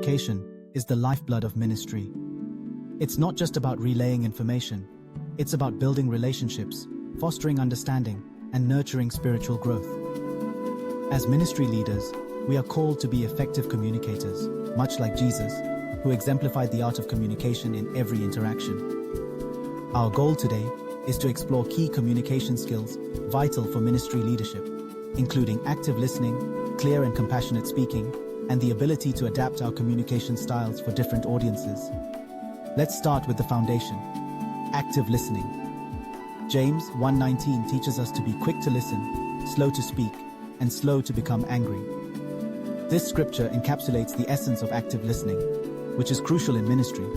communication is the lifeblood of ministry. It's not just about relaying information, it's about building relationships, fostering understanding, and nurturing spiritual growth. As ministry leaders, we are called to be effective communicators, much like Jesus, who exemplified the art of communication in every interaction. Our goal today is to explore key communication skills vital for ministry leadership, including active listening, clear and compassionate speaking, and the ability to adapt our communication styles for different audiences. Let's start with the foundation: active listening. James 1:19 teaches us to be quick to listen, slow to speak, and slow to become angry. This scripture encapsulates the essence of active listening, which is crucial in ministry.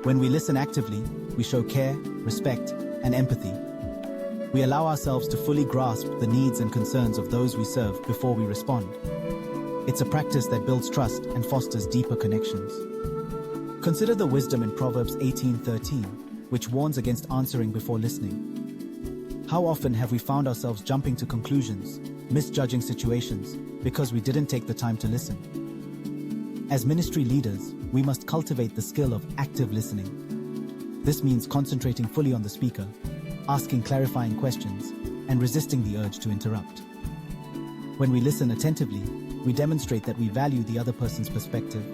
When we listen actively, we show care, respect, and empathy. We allow ourselves to fully grasp the needs and concerns of those we serve before we respond. It's a practice that builds trust and fosters deeper connections. Consider the wisdom in Proverbs 18:13, which warns against answering before listening. How often have we found ourselves jumping to conclusions, misjudging situations, because we didn't take the time to listen? As ministry leaders, we must cultivate the skill of active listening. This means concentrating fully on the speaker, asking clarifying questions, and resisting the urge to interrupt. When we listen attentively, we demonstrate that we value the other person's perspective,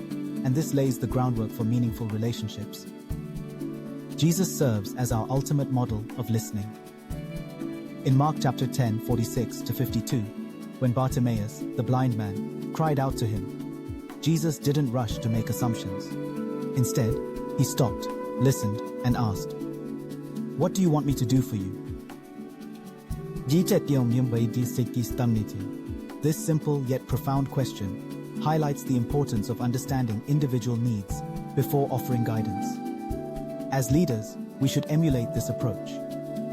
and this lays the groundwork for meaningful relationships. Jesus serves as our ultimate model of listening. In Mark chapter 10:46-52, when Bartimaeus, the blind man, cried out to him, Jesus didn't rush to make assumptions. Instead, he stopped, listened, and asked, "What do you want me to do for you?" This simple yet profound question highlights the importance of understanding individual needs before offering guidance. As leaders, we should emulate this approach,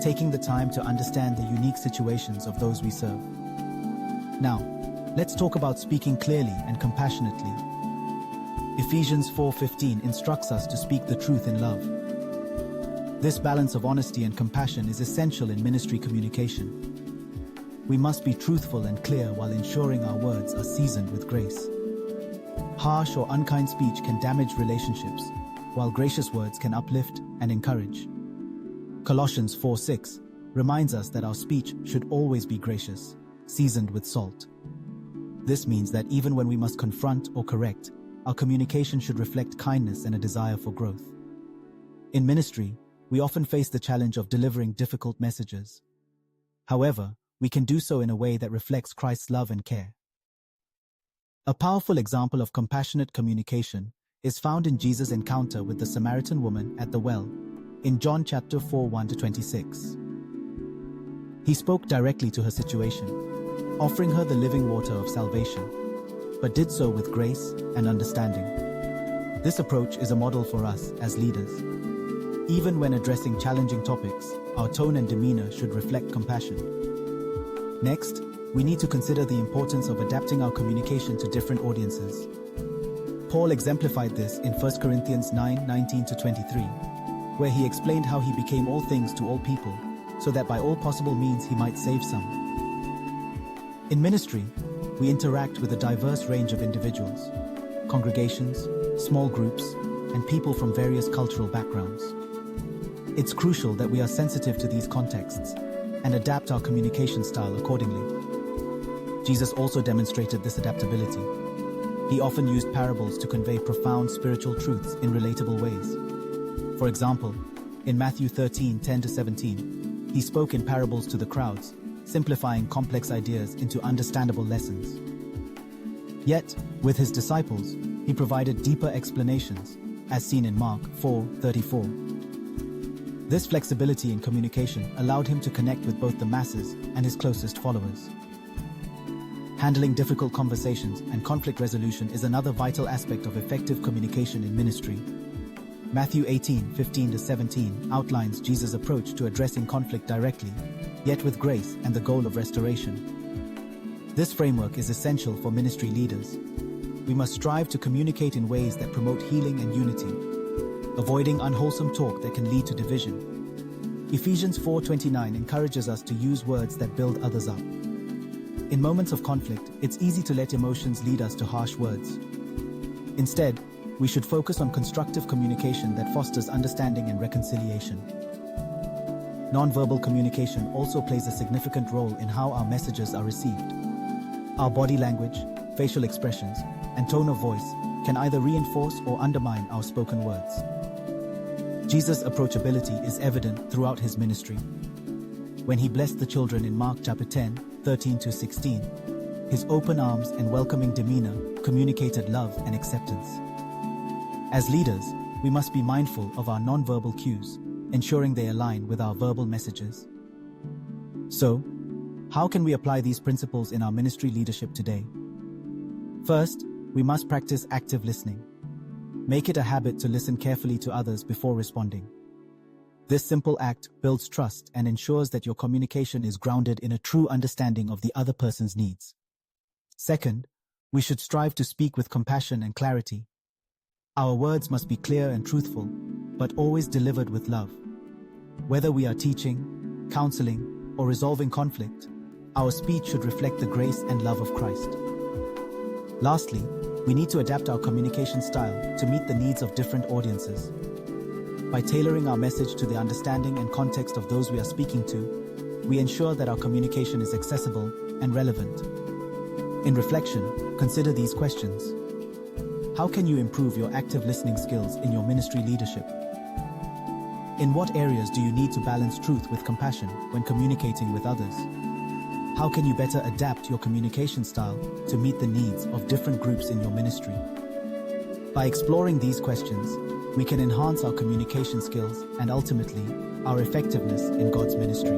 taking the time to understand the unique situations of those we serve. Now, let's talk about speaking clearly and compassionately. Ephesians 4:15 instructs us to speak the truth in love. This balance of honesty and compassion is essential in ministry communication. We must be truthful and clear while ensuring our words are seasoned with grace. Harsh or unkind speech can damage relationships, while gracious words can uplift and encourage. Colossians 4:6 reminds us that our speech should always be gracious, seasoned with salt. This means that even when we must confront or correct, our communication should reflect kindness and a desire for growth. In ministry, we often face the challenge of delivering difficult messages. However, we can do so in a way that reflects Christ's love and care. A powerful example of compassionate communication is found in Jesus' encounter with the Samaritan woman at the well, in John chapter 4:1-26. He spoke directly to her situation, offering her the living water of salvation, but did so with grace and understanding. This approach is a model for us as leaders. Even when addressing challenging topics, our tone and demeanor should reflect compassion. Next, we need to consider the importance of adapting our communication to different audiences. Paul exemplified this in 1 Corinthians 9:19-23, where he explained how he became all things to all people, so that by all possible means he might save some. In ministry, we interact with a diverse range of individuals, congregations, small groups, and people from various cultural backgrounds. It's crucial that we are sensitive to these contexts and adapt our communication style accordingly. Jesus also demonstrated this adaptability. He often used parables to convey profound spiritual truths in relatable ways. For example, in Matthew 13:10-17, he spoke in parables to the crowds, simplifying complex ideas into understandable lessons. Yet, with his disciples, he provided deeper explanations, as seen in Mark 4:34. This flexibility in communication allowed him to connect with both the masses and his closest followers. Handling difficult conversations and conflict resolution is another vital aspect of effective communication in ministry. Matthew 18:15-17 outlines Jesus' approach to addressing conflict directly, yet with grace and the goal of restoration. This framework is essential for ministry leaders. We must strive to communicate in ways that promote healing and unity, avoiding unwholesome talk that can lead to division. Ephesians 4:29 encourages us to use words that build others up. In moments of conflict, it's easy to let emotions lead us to harsh words. Instead, we should focus on constructive communication that fosters understanding and reconciliation. Nonverbal communication also plays a significant role in how our messages are received. Our body language, facial expressions, and tone of voice can either reinforce or undermine our spoken words. Jesus' approachability is evident throughout his ministry. When he blessed the children in Mark chapter 10, 13-16, his open arms and welcoming demeanor communicated love and acceptance. As leaders, we must be mindful of our nonverbal cues, ensuring they align with our verbal messages. So, how can we apply these principles in our ministry leadership today? First, we must practice active listening. Make it a habit to listen carefully to others before responding. This simple act builds trust and ensures that your communication is grounded in a true understanding of the other person's needs. Second, we should strive to speak with compassion and clarity. Our words must be clear and truthful, but always delivered with love. Whether we are teaching, counseling, or resolving conflict, our speech should reflect the grace and love of Christ. Lastly, we need to adapt our communication style to meet the needs of different audiences. By tailoring our message to the understanding and context of those we are speaking to, we ensure that our communication is accessible and relevant. In reflection, consider these questions. How can you improve your active listening skills in your ministry leadership? In what areas do you need to balance truth with compassion when communicating with others? How can you better adapt your communication style to meet the needs of different groups in your ministry? By exploring these questions, we can enhance our communication skills and ultimately, our effectiveness in God's ministry.